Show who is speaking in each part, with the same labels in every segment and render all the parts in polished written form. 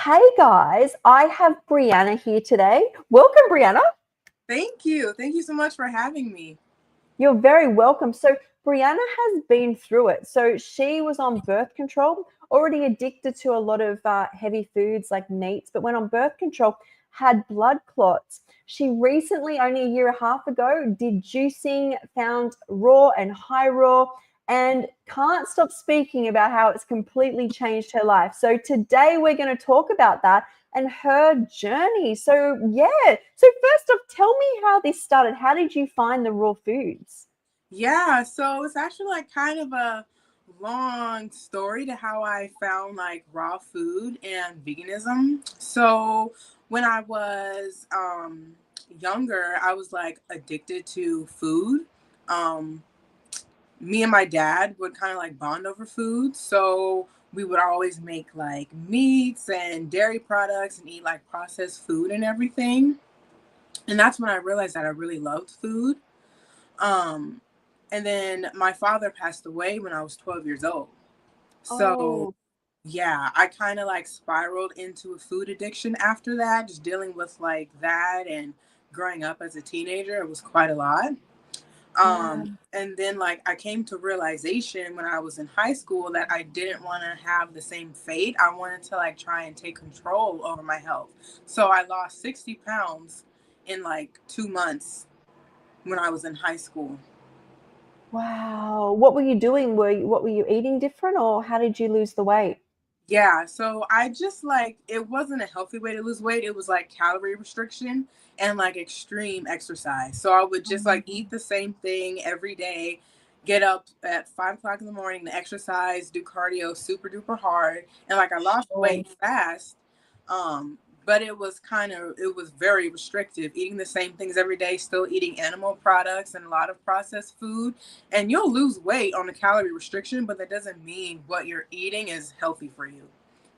Speaker 1: Hey guys, I have Brianna here today. Welcome, Brianna.
Speaker 2: Thank you. Thank you so much for having me.
Speaker 1: You're very welcome. So, Brianna has been through it. So, she was on birth control, already addicted to a lot of heavy foods like meats, but went on birth control, had blood clots. She recently, only a year and a half ago, did juicing, found raw and high raw, and can't stop speaking about how it's completely changed her life. So, today we're going to talk about that and her journey. So, yeah. So, first off, tell me how this started. How did you find the raw foods?
Speaker 2: Yeah, so it's actually like kind of a long story to how I found like raw food and veganism. So when I was younger, I was like addicted to food. Um Me and my dad would kind of like bond over food. So we would always make like meats and dairy products and eat like processed food and everything. And that's when I realized that I really loved food. Um, and then my father passed away when I was 12 years old. So,
Speaker 1: Oh,
Speaker 2: yeah, I kind of like spiraled into a food addiction after that, just dealing with like that and growing up as a teenager. It was quite a lot.
Speaker 1: wow.
Speaker 2: And then like I came to realization when I was in high school that I didn't want to have the same fate. I wanted to like try and take control over my health. So I lost 60 pounds in like 2 months when I was in high school.
Speaker 1: Wow. What were you doing? What were you eating different or how did you lose the weight?
Speaker 2: Yeah, so I just like it wasn't a healthy way to lose weight. It was like calorie restriction and like extreme exercise. So I would just like eat the same thing every day, get up at 5 o'clock in the morning to exercise, do cardio super duper hard. And like I lost
Speaker 1: Sure.
Speaker 2: weight fast. But it was very restrictive, eating the same things every day, still eating animal products and a lot of processed food. And you'll lose weight on the calorie restriction, but that doesn't mean what you're eating is healthy for you.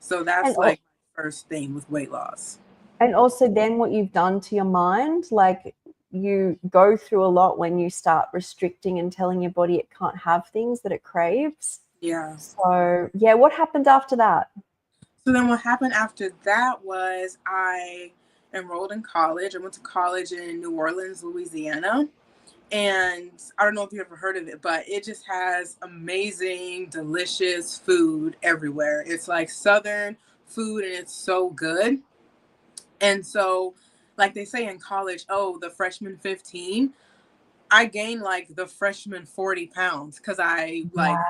Speaker 2: So
Speaker 1: And
Speaker 2: that's
Speaker 1: al-
Speaker 2: like my first thing with weight loss.
Speaker 1: and also then what you've done to your mind, like you go through a lot when you start restricting and telling your body it can't have things that it craves.
Speaker 2: Yeah.
Speaker 1: So, yeah, what happened after that?
Speaker 2: So then what happened after that was I enrolled in college. I went to college in New Orleans, Louisiana. And I don't know if you ever heard of it, but it just has amazing, delicious food everywhere. It's like Southern food and it's so good. And so, like they say in college, oh, the freshman 15, I gained like the freshman 40 pounds because my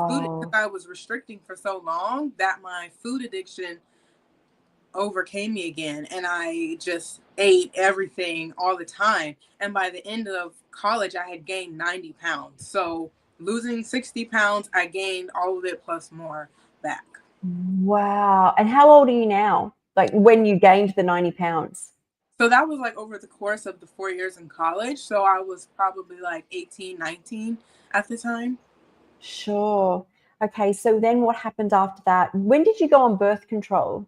Speaker 2: food, because
Speaker 1: Wow.
Speaker 2: I was restricting for so long that my food addiction overcame me again. And I just ate everything all the time. And by the end of college, I had gained 90 pounds. So losing 60 pounds, I gained all of it plus more back.
Speaker 1: Wow. And how old are you now? Like when you gained the 90 pounds?
Speaker 2: So that was like over the course of the 4 years in college. So I was probably like 18, 19 at the time.
Speaker 1: Sure. Okay, so then what happened after that? When did you go on birth control?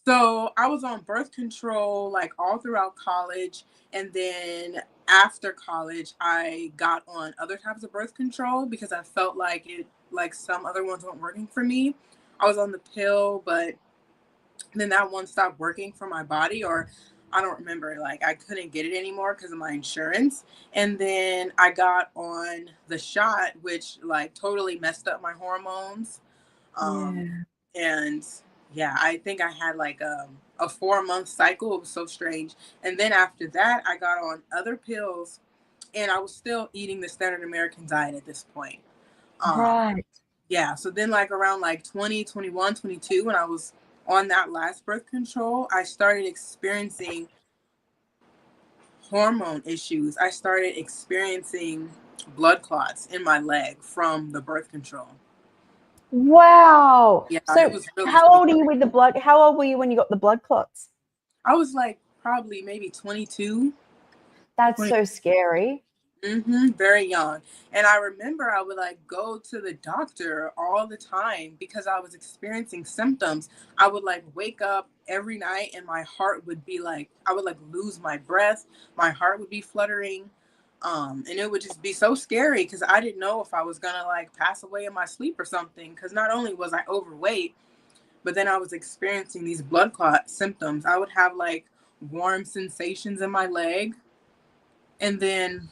Speaker 2: So I was on birth control like all throughout college. And then after college, I got on other types of birth control because I felt like some other ones weren't working for me. I was on the pill, but then that one stopped working for my body, or I don't remember, like I couldn't get it anymore because of my insurance. And then I got on the shot, which like totally messed up my hormones. Um,
Speaker 1: Yeah.
Speaker 2: and yeah, I think I had like a 4 month cycle. It was so strange. And then after that, I got on other pills and I was still eating the standard American diet at this point. Um,
Speaker 1: Right.
Speaker 2: yeah, so then like around like 20, 21, 22, when I was on that last birth control, I started experiencing hormone issues. I started experiencing blood clots in my leg from the birth control.
Speaker 1: Wow.
Speaker 2: Yeah, it
Speaker 1: So
Speaker 2: was really
Speaker 1: how old are you
Speaker 2: scary.
Speaker 1: with the blood? How old were you when you got the blood clots?
Speaker 2: I was like probably maybe 22,
Speaker 1: That's
Speaker 2: 20.
Speaker 1: so scary.
Speaker 2: Very young. And I remember I would like go to the doctor all the time because I was experiencing symptoms. I would like wake up every night and my heart would be like, I would like lose my breath. My heart would be fluttering. And it would just be so scary because I didn't know if I was gonna like pass away in my sleep or something. Because not only was I overweight, but then I was experiencing these blood clot symptoms. I would have like warm sensations in my leg, and then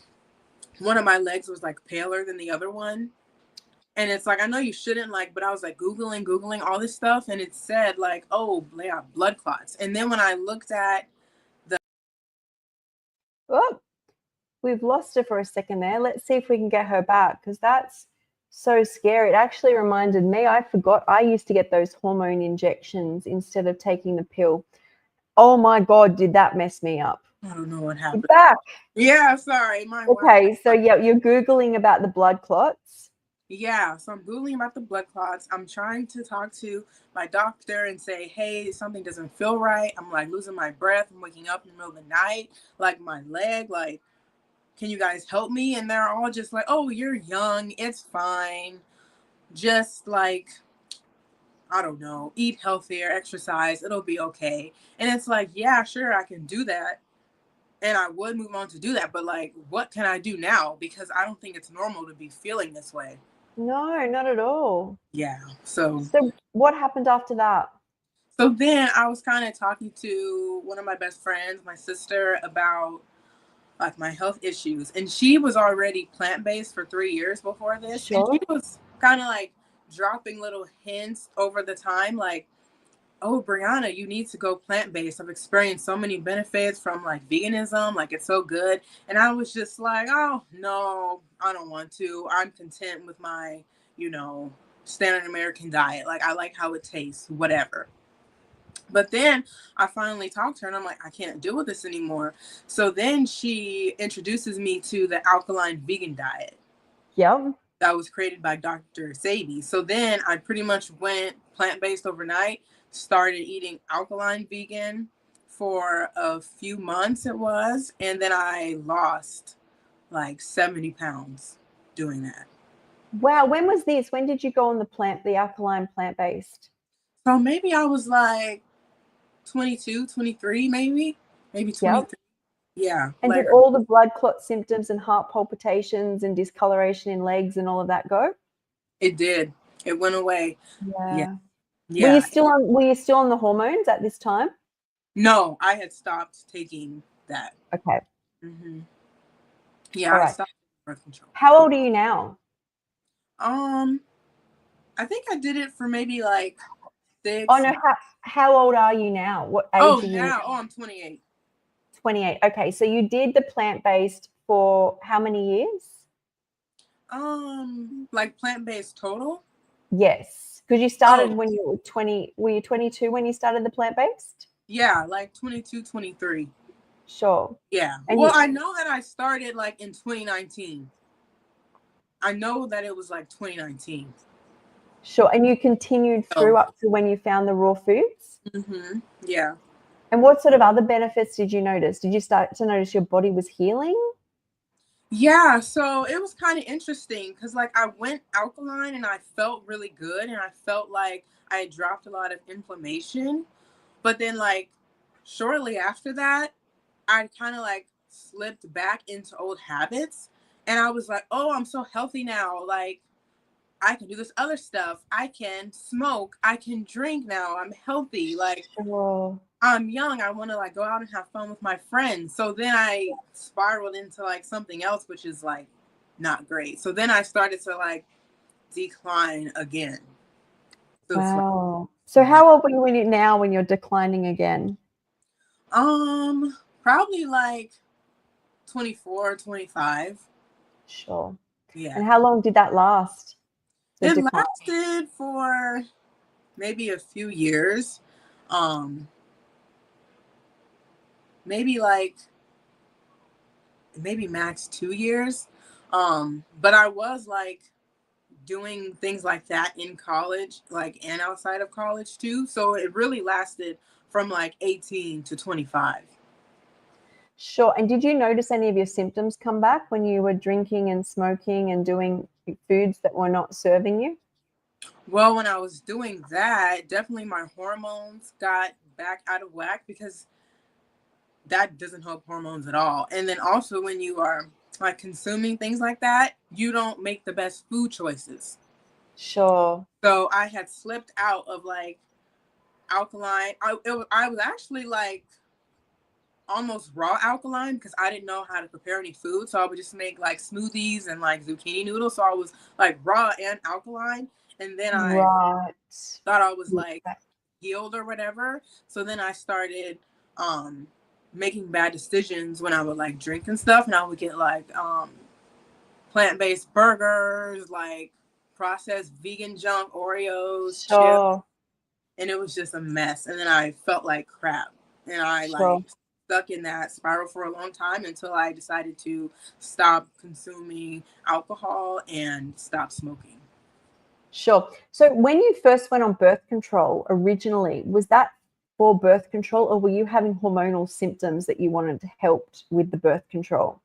Speaker 2: one of my legs was like paler than the other one. And it's like, I know you shouldn't, like, but I was like Googling all this stuff, and it said like, oh, yeah, blood clots. And then when I looked at the
Speaker 1: Oh, we've lost her for a second there. Let's see if we can get her back, because that's so scary. It actually reminded me, I forgot I used to get those hormone injections instead of taking the pill. Oh my God, did that mess me up?
Speaker 2: I don't know what
Speaker 1: You're
Speaker 2: happened.
Speaker 1: back.
Speaker 2: Yeah, sorry, my
Speaker 1: Okay, so yeah, you're Googling about the blood clots.
Speaker 2: Yeah, so I'm Googling about the blood clots. I'm trying to talk to my doctor and say, hey, something doesn't feel right. I'm like losing my breath. I'm waking up in the middle of the night, like my leg, like, can you guys help me? And they're all just like, oh, you're young. It's fine. Just like, I don't know, eat healthier, exercise. It'll be okay. And it's like, yeah, sure, I can do that. And I would move on to do that. But like, what can I do now? Because I don't think it's normal to be feeling this way.
Speaker 1: No, not at all.
Speaker 2: Yeah. So
Speaker 1: what happened after that?
Speaker 2: So then I was kind of talking to one of my best friends, my sister, about like my health issues. And she was already plant-based for 3 years before this. And
Speaker 1: Sure.
Speaker 2: she was kind of like dropping little hints over the time, like, oh, Brianna, you need to go plant-based. I've experienced so many benefits from like veganism, like it's so good. And I was just like, oh, no, I don't want to. I'm content with my, standard American diet. Like I like how it tastes, whatever. But then I finally talked to her and I'm like, I can't deal with this anymore. So then she introduces me to the alkaline vegan diet.
Speaker 1: Yep.
Speaker 2: That was created by Dr. Sadie. So then I pretty much went plant-based overnight, started eating alkaline vegan for a few months it was, and then I lost like 70 pounds doing that.
Speaker 1: Wow, when was this? When did you go on the alkaline plant-based?
Speaker 2: So maybe I was like 22, 23, maybe 23.
Speaker 1: Yep.
Speaker 2: Yeah.
Speaker 1: And did all the blood clot symptoms and heart palpitations and discoloration in legs and all of that go?
Speaker 2: It did. It went away. Yeah.
Speaker 1: Yeah. Were you
Speaker 2: Yeah.
Speaker 1: still on the hormones at this time?
Speaker 2: No, I had stopped taking that.
Speaker 1: Okay.
Speaker 2: Mm-hmm. Yeah,
Speaker 1: All
Speaker 2: I
Speaker 1: right.
Speaker 2: stopped birth control.
Speaker 1: How old are you now?
Speaker 2: I think I did it for maybe like 6
Speaker 1: Oh no, how old are you now? What age are you
Speaker 2: now.
Speaker 1: now?
Speaker 2: Oh, I'm 28.
Speaker 1: 28. Okay, so you did the plant-based for how many years?
Speaker 2: Like plant-based total?
Speaker 1: Yes, because you
Speaker 2: Oh,
Speaker 1: started when you were 20. Were you 22 when you started the plant-based?
Speaker 2: yeah, like 22, 23.
Speaker 1: Sure.
Speaker 2: Yeah.
Speaker 1: And
Speaker 2: Well,
Speaker 1: you,
Speaker 2: I know that I started like in 2019. I know that it was like 2019.
Speaker 1: sure. And you continued
Speaker 2: So,
Speaker 1: through up to when you found the raw foods?
Speaker 2: yeah.
Speaker 1: And what sort of other benefits did you notice? Did you start to notice your body was healing?
Speaker 2: Yeah, so it was kind of interesting because like I went alkaline and I felt really good and I felt like I had dropped a lot of inflammation. But then like shortly after that, I kind of like slipped back into old habits. And I was like, oh, I'm so healthy now. Like I can do this other stuff. I can smoke. I can drink now. I'm healthy. Like
Speaker 1: Sure.
Speaker 2: I'm young. I want to like go out and have fun with my friends. So then I spiraled into like something else, which is like not great. So then I started to like decline again. So it's like,
Speaker 1: Wow. So how old are you when you're declining again?
Speaker 2: probably like 24, 25.
Speaker 1: Sure.
Speaker 2: Yeah.
Speaker 1: And how long did that last? The
Speaker 2: It
Speaker 1: decline?
Speaker 2: lasted for maybe a few years. Um, maybe like maybe max 2 years. But I was like doing things like that in college, like and outside of college too. So it really lasted from like 18 to 25.
Speaker 1: Sure. And did you notice any of your symptoms come back when you were drinking and smoking and doing foods that were not serving you?
Speaker 2: Well, when I was doing that, definitely my hormones got back out of whack because that doesn't help hormones at all. And then also when you are like consuming things like that, you don't make the best food choices.
Speaker 1: Sure.
Speaker 2: So I had slipped out of like alkaline. I was actually like almost raw alkaline because I didn't know how to prepare any food. So I would just make like smoothies and like zucchini noodles. So I was like raw and alkaline. And then I
Speaker 1: Right.
Speaker 2: thought I was like
Speaker 1: Yeah.
Speaker 2: healed or whatever. So then I started making bad decisions when I would like drink and stuff. And I would get like plant-based burgers, like processed vegan junk, Oreos, chips.
Speaker 1: Sure.
Speaker 2: And it was just a mess. And then I felt like crap. And I like
Speaker 1: Sure.
Speaker 2: stuck in that spiral for a long time until I decided to stop consuming alcohol and stop smoking.
Speaker 1: Sure. So when you first went on birth control originally, was that for birth control or were you having hormonal symptoms that you wanted to help with the birth control?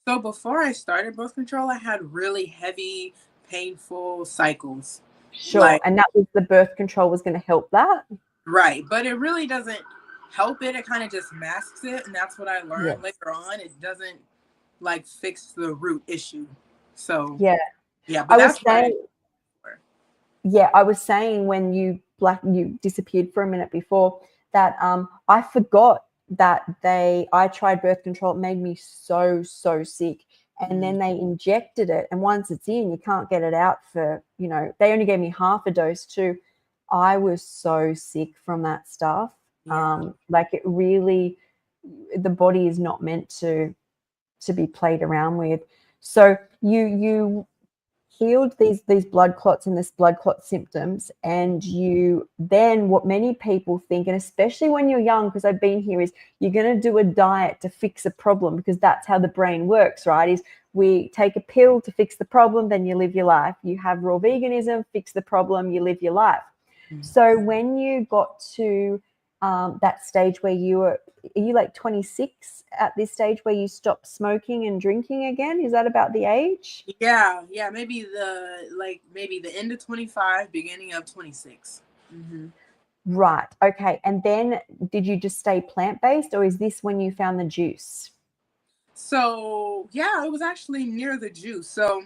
Speaker 2: So before I started birth control, I had really heavy, painful cycles.
Speaker 1: Sure.
Speaker 2: Like,
Speaker 1: And that was the birth control was going to help that?
Speaker 2: right. But it really doesn't help it. It kind of just masks it. And that's what I
Speaker 1: Yes.
Speaker 2: learned later on. It doesn't like fix the root issue. So,
Speaker 1: Yeah.
Speaker 2: yeah, but
Speaker 1: I was
Speaker 2: that's what I did
Speaker 1: saying,
Speaker 2: before.
Speaker 1: yeah, I was saying when you disappeared for a minute before that I forgot that I tried birth control. It made me so sick. And
Speaker 2: Mhm.
Speaker 1: then they injected it. And once it's in, you can't get it out for, they only gave me half a dose too. I was so sick from that stuff.
Speaker 2: Yeah.
Speaker 1: Like it really, the body is not meant to be played around with. So you healed these blood clots and this blood clot symptoms, and you then, what many people think, and especially when you're young, because I've been here, is you're going to do a diet to fix a problem, because that's how the brain works, right? Is we take a pill to fix the problem, then you live your life. You have raw veganism, fix the problem, you live your life.
Speaker 2: Mhm.
Speaker 1: So when you got to that stage where are you like 26 at this stage where you stop smoking and drinking again? Is that about the age?
Speaker 2: Yeah, yeah, maybe the end of 25, beginning of 26. Hmm.
Speaker 1: Right. Okay. And then did you just stay plant-based, or is this when you found the juice?
Speaker 2: So yeah, it was actually near the juice. So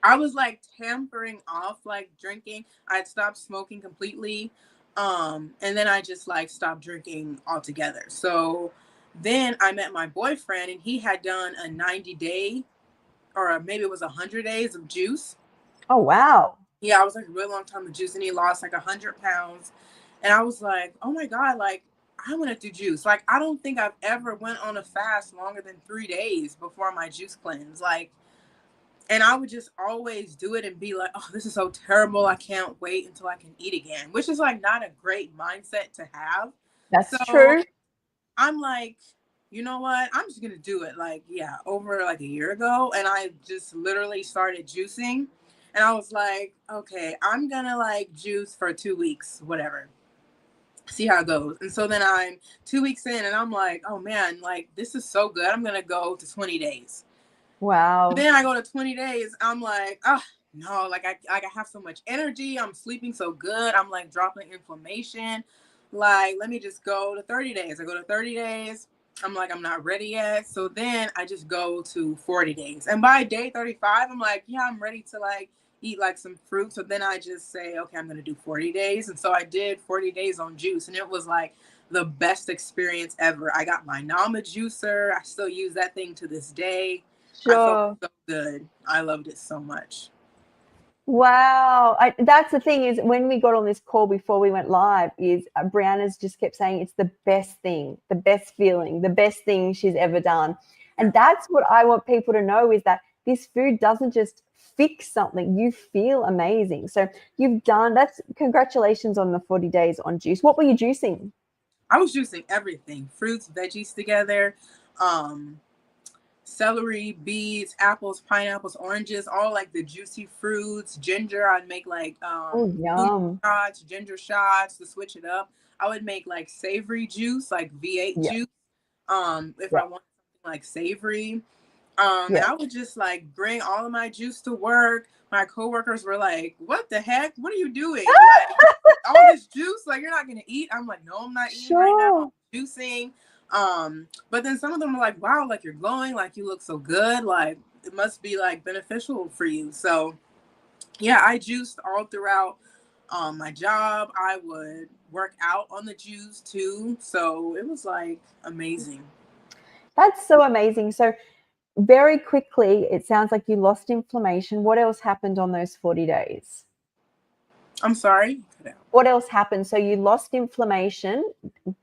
Speaker 2: I was like tampering off like drinking. I'd stopped smoking completely. And then I just like stopped drinking altogether. So then I met my boyfriend and he had done a 90-day or maybe it was 100 days of juice.
Speaker 1: Oh, wow.
Speaker 2: Yeah, I was like a real long time of juice and he lost like 100 pounds. And I was like, oh my God, like I want to do juice. Like I don't think I've ever went on a fast longer than 3 days before my juice cleanse. Like, and I would just always do it and be like, oh, this is so terrible. I can't wait until I can eat again, which is like not a great mindset to have.
Speaker 1: That's
Speaker 2: So
Speaker 1: true.
Speaker 2: I'm like, you know what? I'm just going to do it. Like, yeah, over like a year ago. And I just literally started juicing. And I was like, okay, I'm going to like juice for 2 weeks, whatever, see how it goes. And so then I'm 2 weeks in and I'm like, oh man, like this is so good. I'm going to go to 20 days.
Speaker 1: Wow.
Speaker 2: Then I go to 20 days. I'm like, oh, no, like I have so much energy. I'm sleeping so good. I'm like dropping inflammation. Like, let me just go to 30 days. I go to 30 days. I'm like, I'm not ready yet. So then I just go to 40 days. And by day 35, I'm like, yeah, I'm ready to like eat like some fruit. So then I just say, okay, I'm going to do 40 days. And so I did 40 days on juice. And it was like the best experience ever. I got my Nama juicer. I still use that thing to this day. I felt
Speaker 1: Sure.
Speaker 2: so good. I loved it so much.
Speaker 1: Wow. That's the thing, is when we got on this call before we went live, is Brianna's just kept saying it's the best thing, the best feeling, the best thing she's ever done.
Speaker 2: Yeah.
Speaker 1: And that's what I want people to know, is that this food doesn't just fix something. You feel amazing. So congratulations on the 40 days on juice. What were you juicing?
Speaker 2: I was juicing everything, fruits, veggies together, um, celery, beets, apples, pineapples, oranges, all like the juicy fruits, ginger. I'd make like
Speaker 1: Oh,
Speaker 2: food
Speaker 1: yum.
Speaker 2: shots, ginger shots to switch it up. I would make like savory juice, like V8
Speaker 1: Yeah,
Speaker 2: juice, if
Speaker 1: yeah,
Speaker 2: I want something like savory. And
Speaker 1: yeah.
Speaker 2: I would just like bring all of my juice to work. My coworkers were like, "What the heck? What are you doing? Like all this juice? Like you're not gonna eat?" I'm like, "No, I'm not eating right now. I'm
Speaker 1: Sure.
Speaker 2: juicing." But then some of them were like, "Wow, like you're glowing. Like you look so good. Like it must be like beneficial for you." So yeah, I juiced all throughout my job. I would work out on the juice too. So it was like amazing.
Speaker 1: That's so amazing. So very quickly, it sounds like you lost inflammation. What else happened on those 40 days?
Speaker 2: I'm sorry.
Speaker 1: What else happened? So you lost inflammation.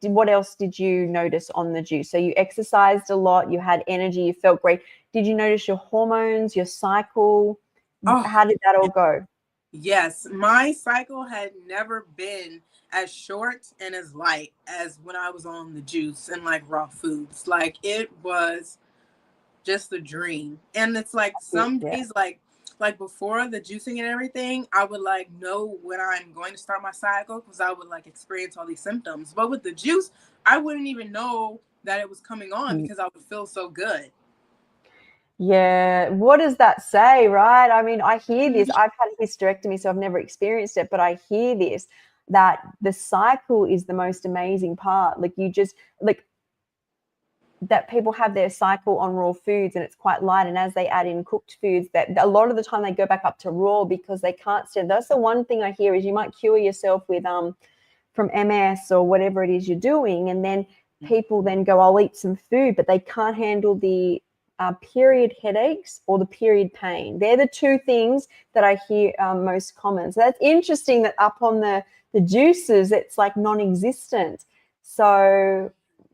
Speaker 1: What else did you notice on the juice? So you exercised a lot, you had energy, you felt great. Did you notice your hormones, your cycle?
Speaker 2: Oh,
Speaker 1: How did that all go?
Speaker 2: yes. My cycle had never been as short and as light as when I was on the juice and like raw foods. Like it was just a dream. And it's like some
Speaker 1: Yeah.
Speaker 2: days like before the juicing and everything, I would like know when I'm going to start my cycle because I would like experience all these symptoms. But with the juice, I wouldn't even know that it was coming on because I would feel so good.
Speaker 1: Yeah, what does that say, right? I mean, I hear this. I've had a hysterectomy, so I've never experienced it, but I hear this that the cycle is the most amazing part. Like you just like that people have their cycle on raw foods and it's quite light, and as they add in cooked foods, that a lot of the time they go back up to raw because they can't stand. That's the one thing I hear is you might cure yourself with from MS or whatever it is you're doing, and then people then go, I'll eat some food, but they can't handle the period headaches or the period pain. They're the two things that I hear most common. So that's interesting that up on the juices, it's like non-existent. So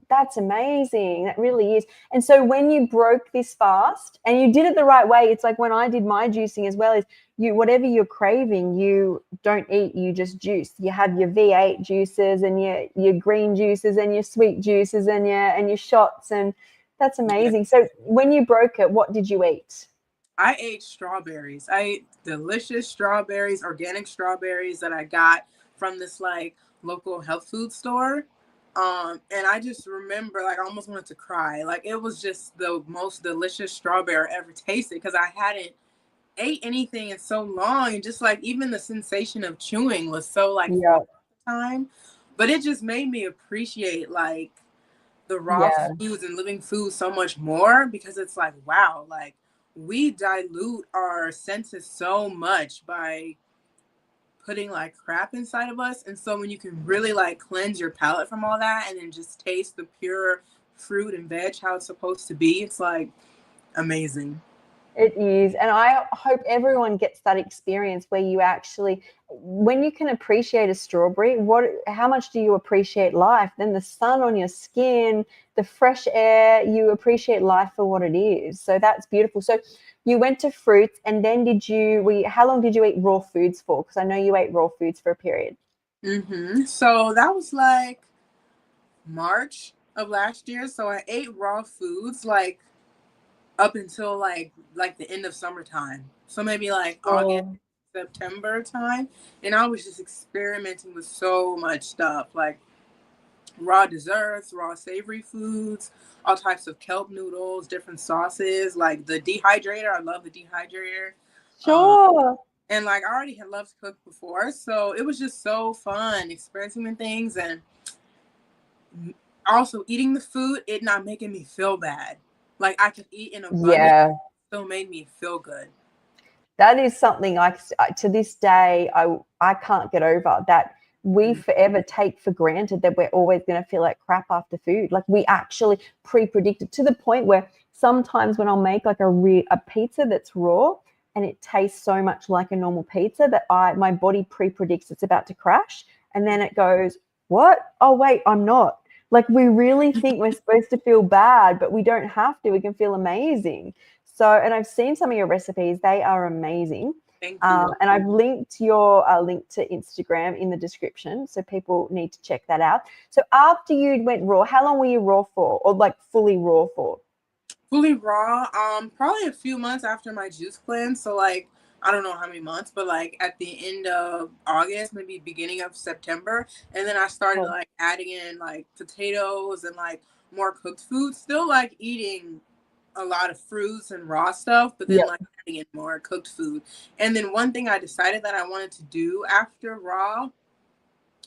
Speaker 1: that's amazing. That really is. And so when you broke this fast and you did it the right way, it's like when I did my juicing as well, is you whatever you're craving, you don't eat, you just juice. You have your V8 juices and your green juices and your sweet juices and your shots, and that's
Speaker 2: Yeah.
Speaker 1: amazing. So when you broke it, what did you eat?
Speaker 2: I ate strawberries. I ate delicious strawberries, organic strawberries that I got from this like local health food store. And I just remember like I almost wanted to cry. Like it was just the most delicious strawberry I ever tasted because I hadn't ate anything in so long, and just like even the sensation of chewing was so like
Speaker 1: Yeah,
Speaker 2: foreign at the time. But it just made me appreciate like the raw
Speaker 1: yeah.
Speaker 2: foods and living foods so much more because it's like wow, like we dilute our senses so much by putting like crap inside of us. And so when you can really like cleanse your palate from all that and then just taste the pure fruit and veg how it's supposed to be, it's like amazing.
Speaker 1: It is. And I hope everyone gets that experience where you actually, when you can appreciate a strawberry, how much do you appreciate life? Then the sun on your skin, the fresh air, you appreciate life for what it is. So that's beautiful. So you went to fruits, and then how long did you eat raw foods for? Because I know you ate raw foods for a period.
Speaker 2: So that was like March of last year. So I ate raw foods like up until like the end of summertime. So maybe like August,
Speaker 1: Oh,
Speaker 2: September time. And I was just experimenting with so much stuff like raw desserts, raw savory foods, all types of kelp noodles, different sauces, like the dehydrator. I love the dehydrator. Um,
Speaker 1: sure.
Speaker 2: and like I already had loved to cook before. So it was just so fun experimenting with things and also eating the food, it not making me feel bad. Like I could eat in abundance,
Speaker 1: Yeah.
Speaker 2: still made me feel good.
Speaker 1: That is something to this day, I can't get over that. We
Speaker 2: Mhm.
Speaker 1: forever take for granted that we're always going to feel like crap after food. Like we actually pre-predict it to the point where sometimes when I'll make like a pizza that's raw and it tastes so much like a normal pizza that my body pre-predicts it's about to crash, and then it goes, what? Oh wait, I'm not. Like we really think we're supposed to feel bad, but we don't have to. We can feel amazing. So, and I've seen some of your recipes; they are amazing.
Speaker 2: Thank you.
Speaker 1: And I've linked your link to Instagram in the description, so people need to check that out. So, after you went raw, how long were you raw for, or like fully raw for?
Speaker 2: Fully raw, probably a few months after my juice cleanse. So like I don't know how many months, but like at the end of August, maybe beginning of September. And then I started
Speaker 1: Oh,
Speaker 2: like adding in like potatoes and like more cooked food. Still like eating a lot of fruits and raw stuff, but then
Speaker 1: yep,
Speaker 2: like adding in more cooked food. And then one thing I decided that I wanted to do after raw,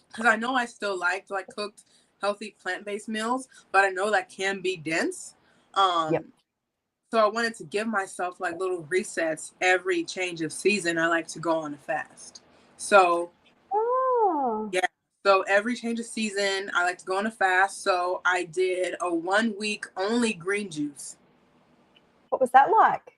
Speaker 2: because I know I still liked like cooked, healthy plant-based meals, but I know that can be dense.
Speaker 1: yep.
Speaker 2: Um, so I wanted to give myself like little resets every change of season. I like to go on a fast. So
Speaker 1: Oh,
Speaker 2: yeah. So every change of season, I like to go on a fast. So I did a 1 week only green juice.
Speaker 1: What was that like?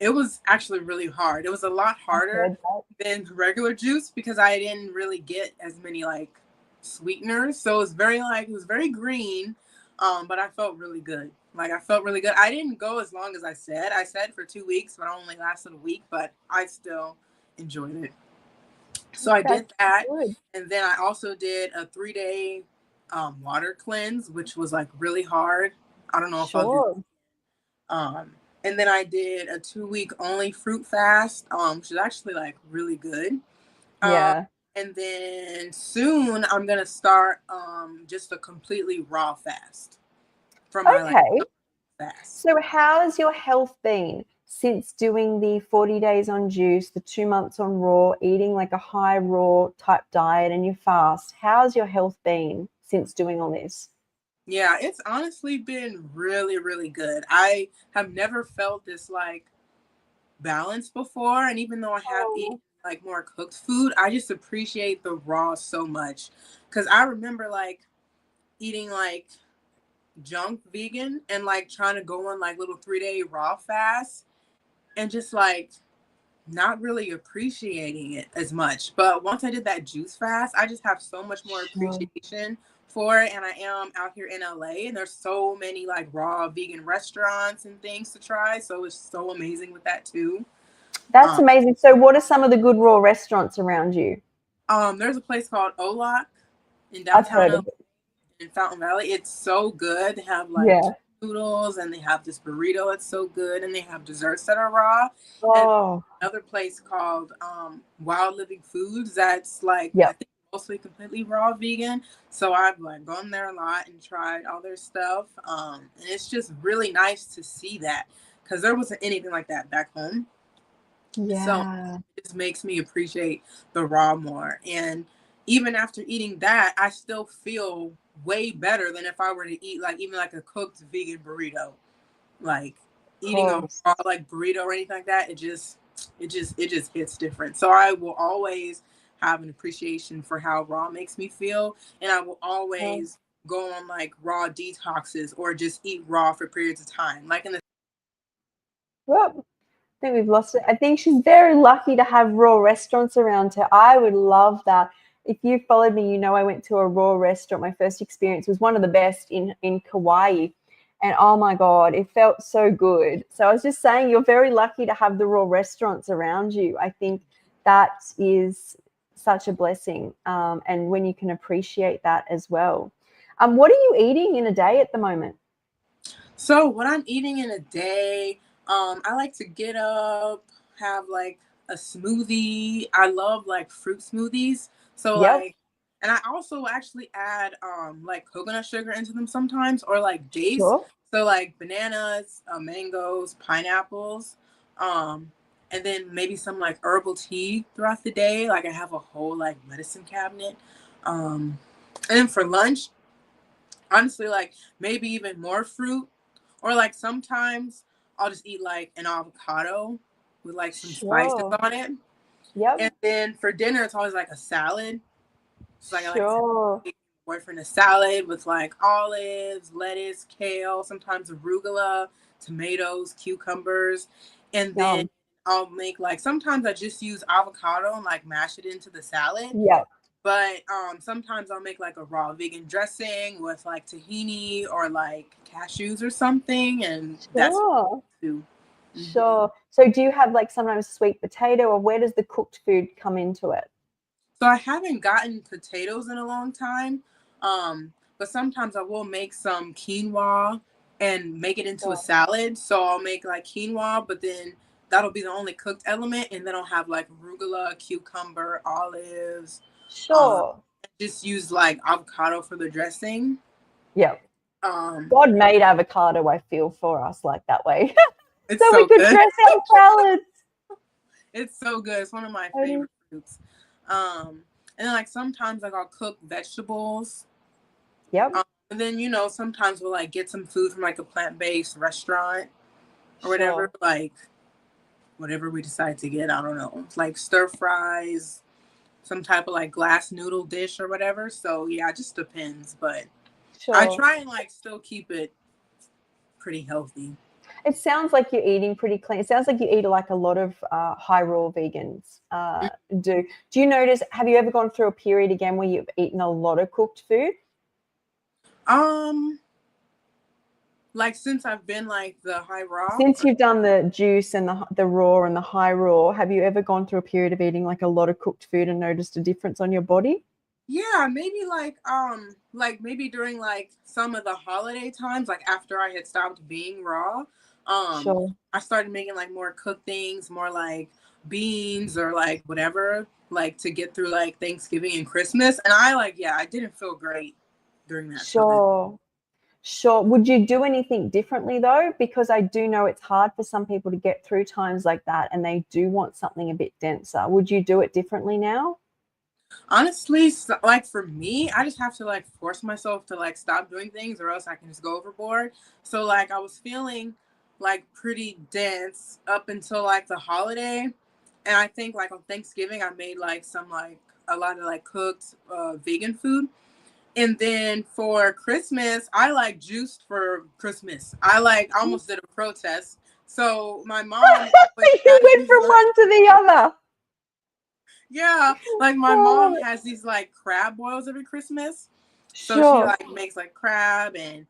Speaker 2: It was actually really hard. It was a lot
Speaker 1: I
Speaker 2: harder
Speaker 1: heard that.
Speaker 2: than regular juice because I didn't really get as many like sweeteners. So it was very green, but I felt really good. Like I felt really good. I didn't go as long as I said. I said for 2 weeks, but I only lasted a week. But I still enjoyed it. So I did
Speaker 1: That's
Speaker 2: that,
Speaker 1: good.
Speaker 2: and then I also did a 3 day water cleanse, which was like really hard. I don't know if I'll do.
Speaker 1: Sure.
Speaker 2: Um, and then I did a 2 week only fruit fast, which is actually like really good. Um,
Speaker 1: Yeah.
Speaker 2: and then soon I'm gonna start just a completely raw fast for my like
Speaker 1: Okay.
Speaker 2: fast.
Speaker 1: So how has your health been since doing the 40 days on juice, the 2 months on raw, eating like a high raw type diet and you fast? How's your health been since doing all this?
Speaker 2: Yeah, it's honestly been really, really good. I have never felt this like balance before, and even though I have eaten
Speaker 1: Oh,
Speaker 2: like more cooked food, I just appreciate the raw so much because I remember like eating like junk vegan and like trying to go on like little 3 day raw fasts and just like not really appreciating it as much. But once I did that juice fast, I just have so much more
Speaker 1: sure.
Speaker 2: appreciation for it. And I am out here in LA, and there's so many like raw vegan restaurants and things to try, so it's so amazing with that too.
Speaker 1: That's
Speaker 2: um,
Speaker 1: amazing. So what are some of the good raw restaurants around you?
Speaker 2: there's a place called Olak in
Speaker 1: I've
Speaker 2: downtown
Speaker 1: heard
Speaker 2: LA,
Speaker 1: of it.
Speaker 2: in Fountain Valley. It's so good. They have like
Speaker 1: Yeah.
Speaker 2: noodles, and they have this burrito. It's so good, and they have desserts that are raw. And
Speaker 1: Oh,
Speaker 2: another place called Wild Living Foods that's like I
Speaker 1: yep.
Speaker 2: think mostly completely raw vegan. So I've like gone there a lot and tried all their stuff. And it's just really nice to see that because there wasn't anything like that back home. So
Speaker 1: Yeah.
Speaker 2: it just makes me appreciate the raw more. And even after eating that, I still feel way better than if I were to eat like even like a cooked vegan burrito. Like
Speaker 1: Of
Speaker 2: eating a
Speaker 1: course.
Speaker 2: raw like burrito or anything like that, it just hits different. So I will always have an appreciation for how raw makes me feel, and I will
Speaker 1: Um,
Speaker 2: always go on like raw detoxes or just eat raw for periods of time. Like in the
Speaker 1: whoop. I think we've lost it. I think she's very lucky to have raw restaurants around her. I would love that. If you followed me, you know I went to a raw restaurant. My first experience was one of the best in Kauai. And oh my God, it felt so good. So I was just saying, you're very lucky to have the raw restaurants around you. I think that is such a blessing. And when you can appreciate that as well. What are you eating in a day at the moment?
Speaker 2: So what I'm eating in a day, I like to get up, have like a smoothie. I love like fruit smoothies. So
Speaker 1: Yep,
Speaker 2: like, and I also actually add like coconut sugar into them sometimes, or like dates.
Speaker 1: sure.
Speaker 2: So like bananas, mangoes, pineapples, um, and then maybe some like herbal tea throughout the day. Like I have a whole like medicine cabinet. Um, and then for lunch, honestly, like maybe even more fruit, or like sometimes I'll just eat like an avocado with like some spices
Speaker 1: Sure.
Speaker 2: on it.
Speaker 1: Yep.
Speaker 2: And then for dinner, it's always like a salad. It's like I like to
Speaker 1: Sure.
Speaker 2: make my boyfriend a salad with like olives, lettuce, kale, sometimes arugula, tomatoes, cucumbers. And then
Speaker 1: Yum.
Speaker 2: I'll make like sometimes I just use avocado and like mash it into the salad.
Speaker 1: Yep.
Speaker 2: But sometimes I'll make like a raw vegan dressing with like tahini or like cashews or something, and that's
Speaker 1: Sure.
Speaker 2: too. Hmm.
Speaker 1: Sure. So do you have like sometimes sweet potato or where does the cooked food come into it?
Speaker 2: So I haven't gotten potatoes in a long time, but sometimes I will make some quinoa and make it into a
Speaker 1: Sure.
Speaker 2: salad. So I'll make like quinoa, but then that'll be the only cooked element, and then I'll have like arugula, cucumber, olives. Um,
Speaker 1: Sure.
Speaker 2: just use like avocado for the dressing.
Speaker 1: Yep.
Speaker 2: Um,
Speaker 1: God made avocado, I feel, for us like that way.
Speaker 2: it's
Speaker 1: So we
Speaker 2: so
Speaker 1: could
Speaker 2: good.
Speaker 1: dress our salads.
Speaker 2: It's so good. It's one of my
Speaker 1: Totally.
Speaker 2: favorite fruits. Um, and then like sometimes like I'll cook vegetables.
Speaker 1: Yep.
Speaker 2: And then sometimes we'll like get some food from like a plant-based restaurant or whatever.
Speaker 1: Sure.
Speaker 2: Like whatever we decide to get. I don't know. Like stir fries, some type of like glass noodle dish or whatever. So yeah, it just depends. But I
Speaker 1: Sure.
Speaker 2: try and like still keep it pretty healthy.
Speaker 1: It sounds like you're eating pretty clean. It sounds like you eat like a lot of high raw vegans do. Do you notice, have you ever gone through a period again where you've eaten a lot of cooked food?
Speaker 2: Um, like since I've been like the high raw.
Speaker 1: Since you've done the juice and the raw and the high raw, have you ever gone through a period of eating like a lot of cooked food and noticed a difference on your body?
Speaker 2: Yeah, maybe like maybe during like some of the holiday times, like after I had stopped being raw,
Speaker 1: Sure.
Speaker 2: I started making like more cooked things, more like beans or like whatever, like to get through like Thanksgiving and Christmas. And I like, yeah, I didn't feel great during that time.
Speaker 1: Sure. Sure. Would you do anything differently though? Because I do know it's hard for some people to get through times like that and they do want something a bit denser. Would you do it differently now?
Speaker 2: Honestly, like for me, I just have to like force myself to like stop doing things or else I can just go overboard. So like I was feeling like pretty dense up until like the holiday. And I think like on Thanksgiving I made like some like a lot of like cooked vegan food. And then for Christmas, I like juiced for Christmas. I like almost did a protest. So my mom always
Speaker 1: You
Speaker 2: has
Speaker 1: went
Speaker 2: these
Speaker 1: from
Speaker 2: like
Speaker 1: one to the other.
Speaker 2: yeah, like my mom
Speaker 1: Oh,
Speaker 2: has these like crab boils every Christmas. So she
Speaker 1: sure.
Speaker 2: like makes like crab and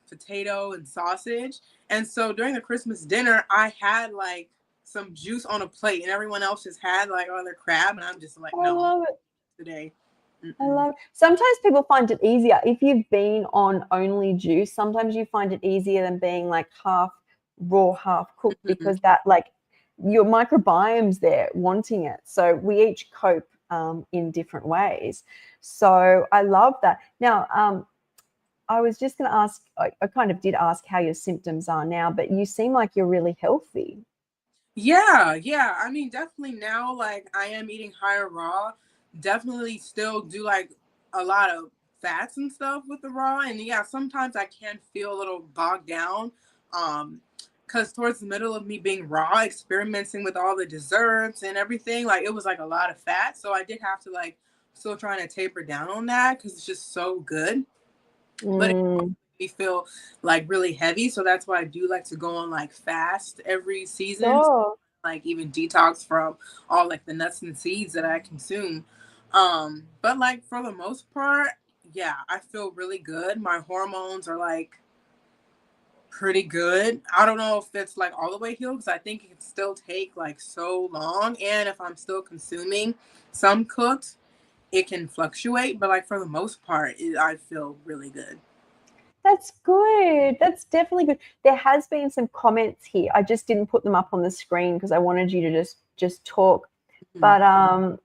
Speaker 2: potato and sausage. And so during the Christmas dinner, I had like some juice on a plate, and everyone else just had like all their crab, and I'm just like,
Speaker 1: I
Speaker 2: no,
Speaker 1: love it.
Speaker 2: today.
Speaker 1: I
Speaker 2: Mm-mm.
Speaker 1: love it. Sometimes people find it easier. If you've been on only juice, sometimes you find it easier than being like half raw, half cooked
Speaker 2: Mhm.
Speaker 1: because that like your microbiome's there wanting it. So we each cope in different ways. So I love that. Now, I was just going to ask, I kind of did ask how your symptoms are now, but you seem like you're really healthy.
Speaker 2: Yeah, yeah. I mean, definitely now, like I am eating higher raw. Definitely still do like a lot of fats and stuff with the raw. And yeah, sometimes I can feel a little bogged down. Because towards the middle of me being raw, experimenting with all the desserts and everything, like it was like a lot of fat. So I did have to like still trying to taper down on that because it's just so good. But
Speaker 1: Mm,
Speaker 2: me feel like really heavy. So that's why I do like to go on like fast every season,
Speaker 1: sure.
Speaker 2: like even detox from all like the nuts and seeds that I consume. But like for the most part, yeah, I feel really good. My hormones are like pretty good. I don't know if it's like all the way healed because I think it can still take like so long. And if I'm still consuming some cooked, it can fluctuate. But like for the most part, I feel really good.
Speaker 1: That's good. That's definitely good. There has been some comments here. I just didn't put them up on the screen because I wanted you to just talk.
Speaker 2: Mhm.
Speaker 1: But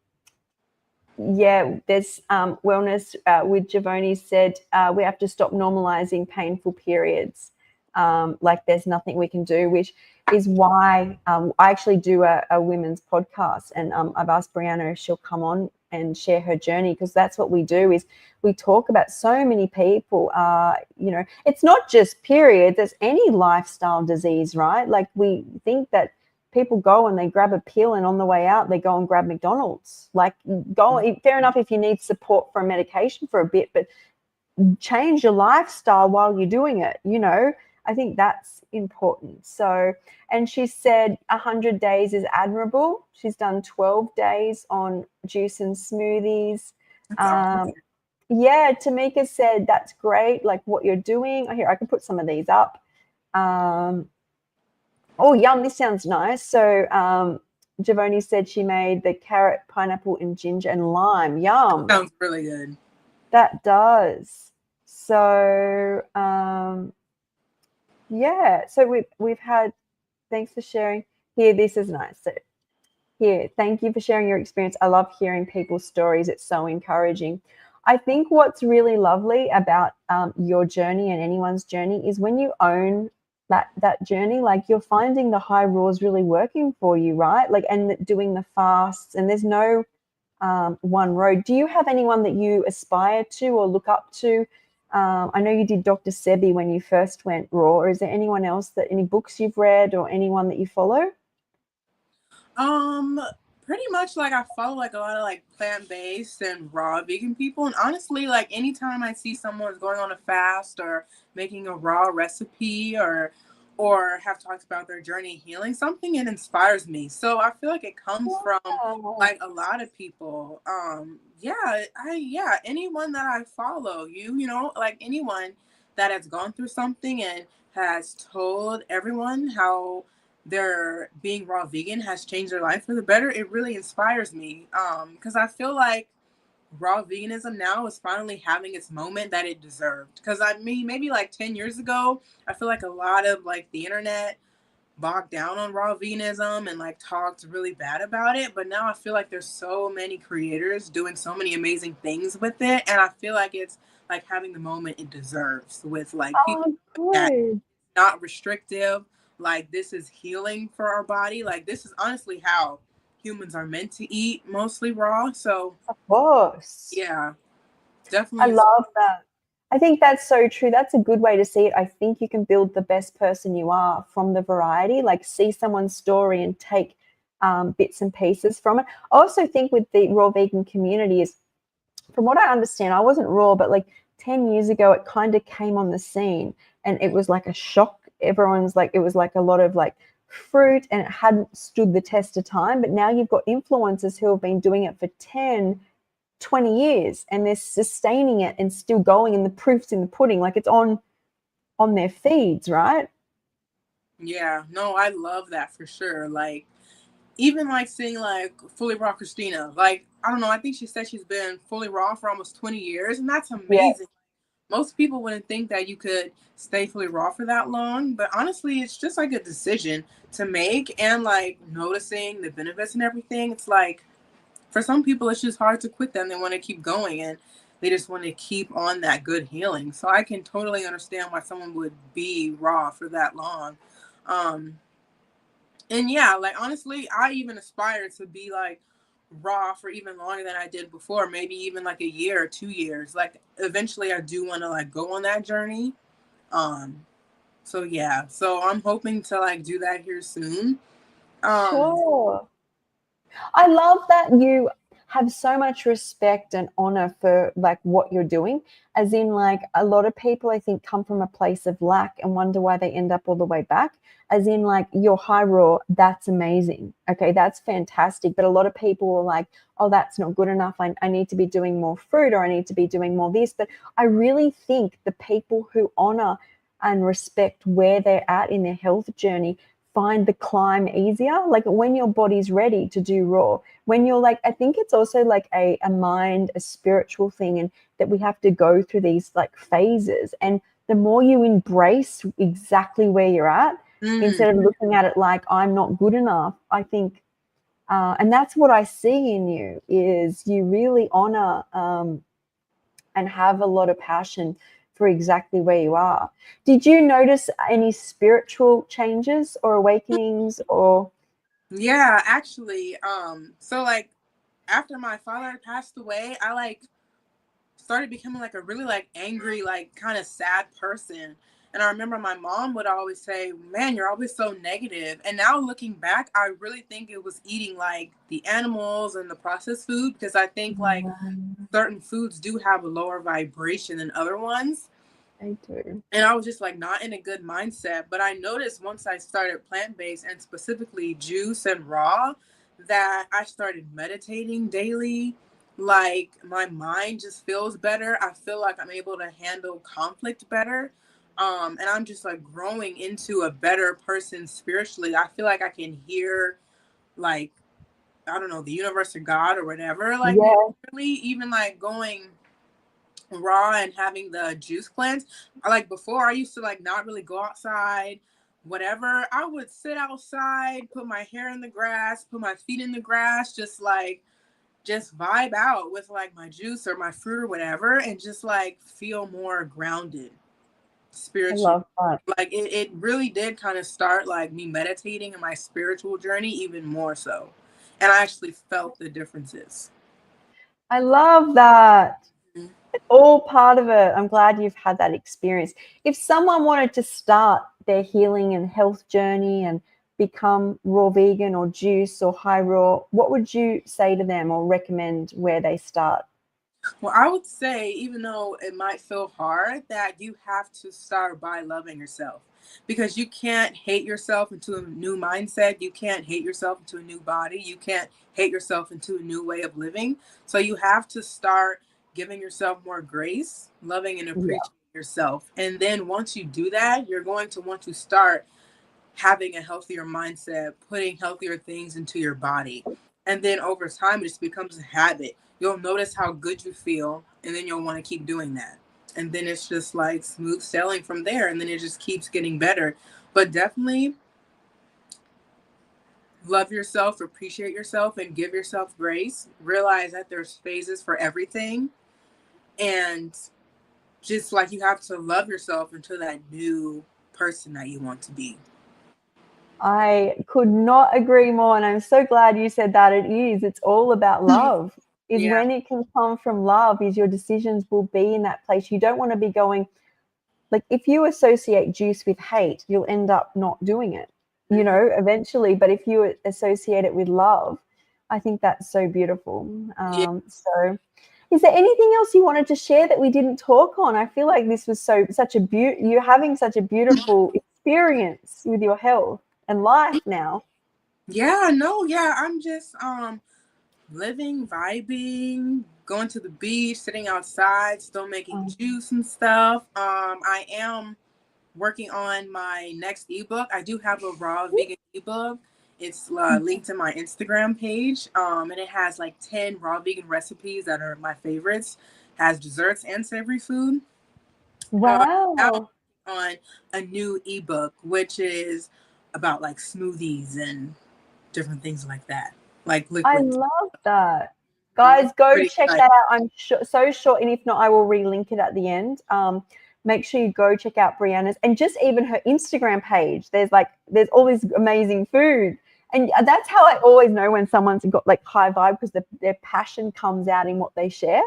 Speaker 1: yeah, there's wellness with Giovanni said we have to stop normalizing painful periods. Like there's nothing we can do, which is why I actually do a women's podcast, and I've asked Brianna if she'll come on and share her journey because that's what we do. Is we talk about so many people. You know, it's not just periods; it's any lifestyle disease, right? Like we think that people go and they grab a pill and on the way out they go and grab McDonald's. Like go, fair enough if you need support for a medication for a bit, but change your lifestyle while you're doing it, you know. I think that's important. So, and she said 100 days is admirable. She's done 12 days on juice and smoothies.
Speaker 2: That's awesome.
Speaker 1: um, yeah, Tamika said that's great, like what you're doing. Here, I can put some of these up. um, Oh, yum, this sounds nice. So Giovanni said she made the carrot, pineapple, and ginger and lime. Yum,
Speaker 2: Sounds really good.
Speaker 1: that does. So yeah, so we've had, thanks for sharing. Here, this is nice. So here, thank you for sharing your experience. I love hearing people's stories. It's so encouraging. I think what's really lovely about your journey and anyone's journey is when you own that journey, like you're finding the high raws really working for you, right? Like, and doing the fasts, and there's no one road. Do you have anyone that you aspire to or look up to? I know you did Dr. Sebi when you first went raw. Or is there anyone else, that any books you've read or anyone that you follow?
Speaker 2: Um, Pretty much like I follow like a lot of like plant-based and raw vegan people, and honestly like anytime I see someone's going on a fast or making a raw recipe or have talked about their journey healing something, it inspires me. So I feel like it comes from
Speaker 1: Wow.
Speaker 2: like a lot of people. Yeah, anyone that I follow, you know, like anyone that has gone through something and has told everyone how their being raw vegan has changed their life for the better, it really inspires me. Because I feel like raw veganism now is finally having its moment that it deserved. Because I mean, maybe like 10 years ago, I feel like a lot of like the internet bogged down on raw veganism and like talked really bad about it. But now I feel like there's so many creators doing so many amazing things with it. And I feel like it's like having the moment it deserves with like people
Speaker 1: Oh,
Speaker 2: that
Speaker 1: good.
Speaker 2: not restrictive. Like this is healing for our body. Like this is honestly how humans are meant to eat, mostly raw. So
Speaker 1: Of course.
Speaker 2: yeah,
Speaker 1: I
Speaker 2: definitely.
Speaker 1: love that. I think that's so true. That's a good way to see it. I think you can build the best person you are from the variety, like see someone's story and take bits and pieces from it. I also think with the raw vegan community is, from what I understand, I wasn't raw, but like 10 years ago, it kind of came on the scene and it was like a shock. Everyone's like, it was like a lot of like fruit and it hadn't stood the test of time. But now you've got influencers who have been doing it for 10, 20 years and they're sustaining it and still going, and the proof's in the pudding. Like it's on their feeds, right?
Speaker 2: Yeah, no, I love that for sure. Like even like seeing like fully raw Christina, like I don't know, I think she said she's been fully raw for almost 20 years, and that's
Speaker 1: Yeah.
Speaker 2: amazing. Most people wouldn't think that you could stay fully raw for that long, but honestly, it's just like a decision to make and like noticing the benefits and everything. It's like for some people, it's just hard to quit them. They want to keep going and they just want to keep on that good healing. So I can totally understand why someone would be raw for that long. Um, and yeah, like honestly, I even aspire to be like raw for even longer than I did before, maybe even like a year or 2 years. Like eventually I do want to like go on that journey. Um so yeah. So I'm hoping to like do that here soon. Um
Speaker 1: Sure. I love that you have so much respect and honor for like what you're doing. As in, like a lot of people, I think, come from a place of lack and wonder why they end up all the way back. As in, like your high raw, that's amazing. Okay, that's fantastic. But a lot of people are like, oh, that's not good enough. I need to be doing more fruit or I need to be doing more this. But I really think the people who honor and respect where they're at in their health journey find the climb easier. Like when your body's ready to do raw, when you're like, I think it's also like a mind, a spiritual thing, and that we have to go through these like phases. And the more you embrace exactly where you're at,
Speaker 2: mm,
Speaker 1: instead of looking at it like I'm not good enough, I think, and that's what I see in you is you really honor and have a lot of passion for exactly where you are. Did you notice any spiritual changes or awakenings or
Speaker 2: yeah, actually, so like after my father had passed away, I like started becoming like a really like angry, like kind of sad person. And I remember my mom would always say, "Man, you're always so negative." And now looking back, I really think it was eating like the animals and the processed food because I think like certain foods do have a lower vibration than other ones.
Speaker 1: I do.
Speaker 2: And I was just like not in a good mindset. But I noticed once I started plant based and specifically juice and raw that I started meditating daily. Like my mind just feels better. I feel like I'm able to handle conflict better. And I'm just like growing into a better person spiritually. I feel like I can hear like I don't know, the universe or God or whatever, like more
Speaker 1: Yeah,
Speaker 2: clearly, even like going raw and having the juice cleanse. I like before I used to like not really go outside, whatever. I would sit outside, put my hair in the grass, put my feet in the grass, just like just vibe out with like my juice or my fruit or whatever, and just like feel more grounded
Speaker 1: I
Speaker 2: spiritually.
Speaker 1: love that.
Speaker 2: Like it really did kind of start like me meditating in my spiritual journey even more so. And I actually felt the differences.
Speaker 1: I love that.
Speaker 2: Mhm.
Speaker 1: It's all part of it. I'm glad you've had that experience. If someone wanted to start their healing and health journey and become raw vegan or juice or high raw, what would you say to them or recommend where they start?
Speaker 2: Well, I would say, even though it might feel hard, that you have to start by loving yourself, because you can't hate yourself into a new mindset. You can't hate yourself into a new body. You can't hate yourself into a new way of living. So you have to start giving yourself more grace, loving and
Speaker 1: Yeah.
Speaker 2: appreciating yourself. And then once you do that, you're going to want to start having a healthier mindset, putting healthier things into your body. And then over time, it just becomes a habit. You'll notice how good you feel, and then you'll want to keep doing that. And then it's just like smooth sailing from there, and then it just keeps getting better. But definitely love yourself, appreciate yourself, and give yourself grace. Realize that there's phases for everything. And just like you have to love yourself into that new person that you want to be.
Speaker 1: I could not agree more. And I'm so glad you said that. It is. It's all about love. Is
Speaker 2: Yeah.
Speaker 1: when it can come from love, is your decisions will be in that place. You don't want to be going, like, if you associate juice with hate, you'll end up not doing it,
Speaker 2: Mhm.
Speaker 1: eventually. But if you associate it with love, I think that's so beautiful.
Speaker 2: Yeah.
Speaker 1: So is there anything else you wanted to share that we didn't talk on? I feel like this was such a you're having such a beautiful experience with your health and life now.
Speaker 2: Yeah, no, yeah. I'm just living, vibing, going to the beach, sitting outside, still making
Speaker 1: Um,
Speaker 2: juice and stuff. I am working on my next ebook. I do have a raw vegan ebook. It's linked to my Instagram page. And it has like 10 raw vegan recipes that are my favorites. Has desserts and savory food. Now
Speaker 1: wow.
Speaker 2: I'm on a new ebook, which is about like smoothies and different things like that, like
Speaker 1: I
Speaker 2: liquids.
Speaker 1: love that.
Speaker 2: I'm
Speaker 1: Guys, go
Speaker 2: pretty
Speaker 1: check
Speaker 2: excited.
Speaker 1: that out. I'm so sure, and if not, I will relink it at the end. Make sure you go check out Brianna's and just even her Instagram page. There's all this amazing food, and that's how I always know when someone's got like high vibe, because their passion comes out in what they share.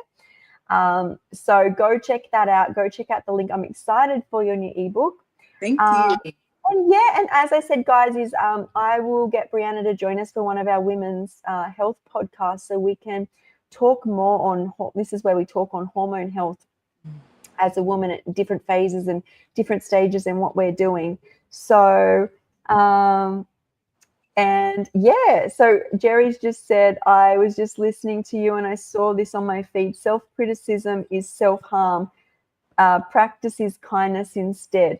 Speaker 1: So go check that out. Go check out the link. I'm excited for your new ebook.
Speaker 2: Thank
Speaker 1: Um,
Speaker 2: you.
Speaker 1: and yeah, and as I said, guys, is I will get Brianna to join us for one of our women's health podcasts, so we can talk more on. This is where we talk on hormone health as a woman at different phases and different stages and what we're doing. So, and yeah, so Jerry's just said, I was just listening to you and I saw this on my feed. Self criticism is self harm. Practice is kindness instead.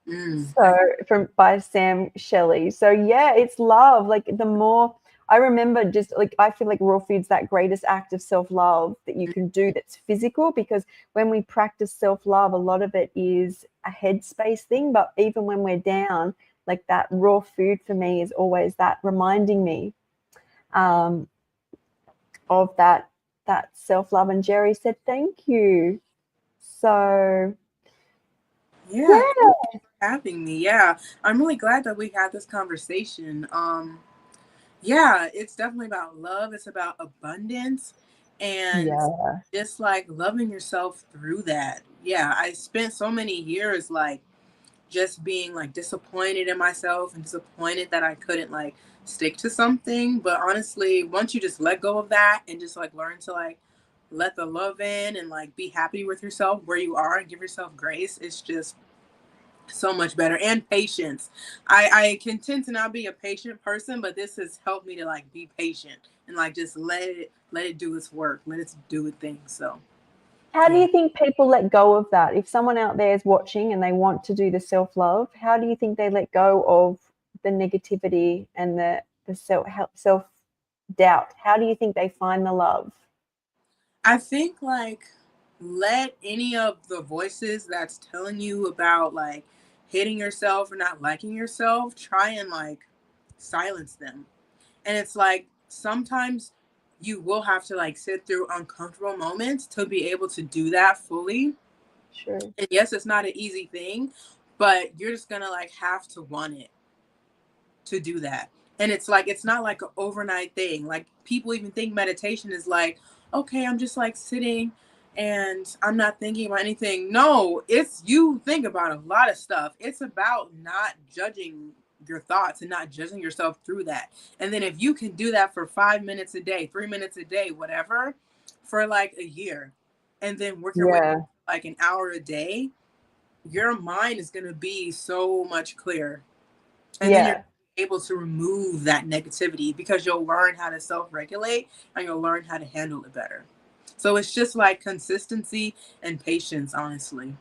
Speaker 2: Mm.
Speaker 1: So from by Sam Shelley. So yeah, it's love. Like the more I remember, just like I feel like raw food's that greatest act of self-love that you can do that's physical, because when we practice self-love, a lot of it is a headspace thing. But even when we're down, like that raw food for me is always that reminding me um, of that self-love. And Jerry said, thank you. So
Speaker 2: Yeah, thank
Speaker 1: yeah,
Speaker 2: you for having me. Yeah, I'm really glad that we had this conversation. Yeah, it's definitely about love. It's about abundance and
Speaker 1: yeah,
Speaker 2: just like loving yourself through that. Yeah, I spent so many years like just being like disappointed in myself and disappointed that I couldn't like stick to something. But honestly, once you just let go of that and just like learn to like let the love in and like be happy with yourself where you are and give yourself grace, it's just so much better. And patience. I can tend to not be a patient person, but this has helped me to like be patient and like just let it do its work, let it do its thing. So
Speaker 1: how do
Speaker 2: yeah.
Speaker 1: you think people let go of that? If someone out there is watching and they want to do the self-love, how do you think they let go of the negativity and the self-doubt? How do you think they find the love?
Speaker 2: I think like let any of the voices that's telling you about like hating yourself or not liking yourself, try and like silence them. And it's like sometimes you will have to like sit through uncomfortable moments to be able to do that fully.
Speaker 1: Sure.
Speaker 2: And yes, it's not an easy thing, but you're just gonna like have to want it to do that. And it's like it's not like an overnight thing. Like people even think meditation is like, okay, I'm just like sitting and I'm not thinking about anything. No, it's you think about a lot of stuff. It's about not judging your thoughts and not judging yourself through that. And then if you can do that for 5 minutes a day, 3 minutes a day, whatever, for like a year, and then work your way
Speaker 1: Yeah.
Speaker 2: like an hour a day, your mind is going to be so much clearer. And then you're
Speaker 1: Yeah.
Speaker 2: able to remove that negativity because you'll learn how to self-regulate and you'll learn how to handle it better. So it's just like consistency and patience, honestly.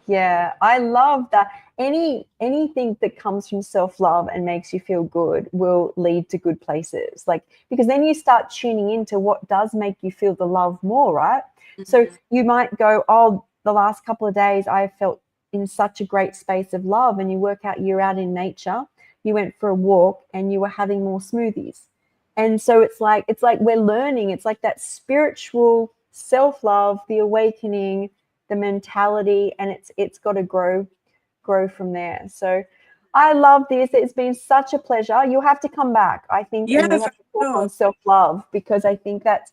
Speaker 1: Yeah, I love that. Anything that comes from self-love and makes you feel good will lead to good places. Like, because then you start tuning into what does make you feel the love more, right? So
Speaker 2: Mm-hmm.
Speaker 1: you might go, oh, the last couple of days I felt in such a great space of love, and you work out you're out in nature, you went for a walk and you were having more smoothies. And so it's like we're learning. It's like that spiritual self-love, the awakening, the mentality, and it's got to grow from there. So I love this. It's been such a pleasure. You'll have to come back, I think, and we
Speaker 2: Yes,
Speaker 1: have
Speaker 2: I
Speaker 1: to talk on
Speaker 2: will.
Speaker 1: self-love, because I think that's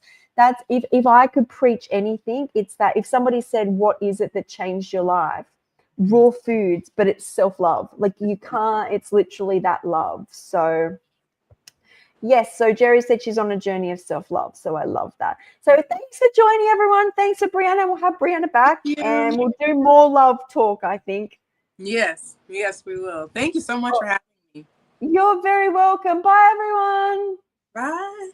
Speaker 1: if I could preach anything, it's that. If somebody said, what is it that changed your life? Raw foods, but it's self-love. Like, you can't, it's literally that love. So yes, so Jerry said she's on a journey of self-love. So I love that. So thanks for joining, everyone. Thanks for Brianna. We'll have Brianna back
Speaker 2: Thank
Speaker 1: and
Speaker 2: you.
Speaker 1: we'll do more love talk, I think.
Speaker 2: Yes, yes, we will. Thank you so much for having me.
Speaker 1: You're very welcome. Bye, everyone.
Speaker 2: Bye.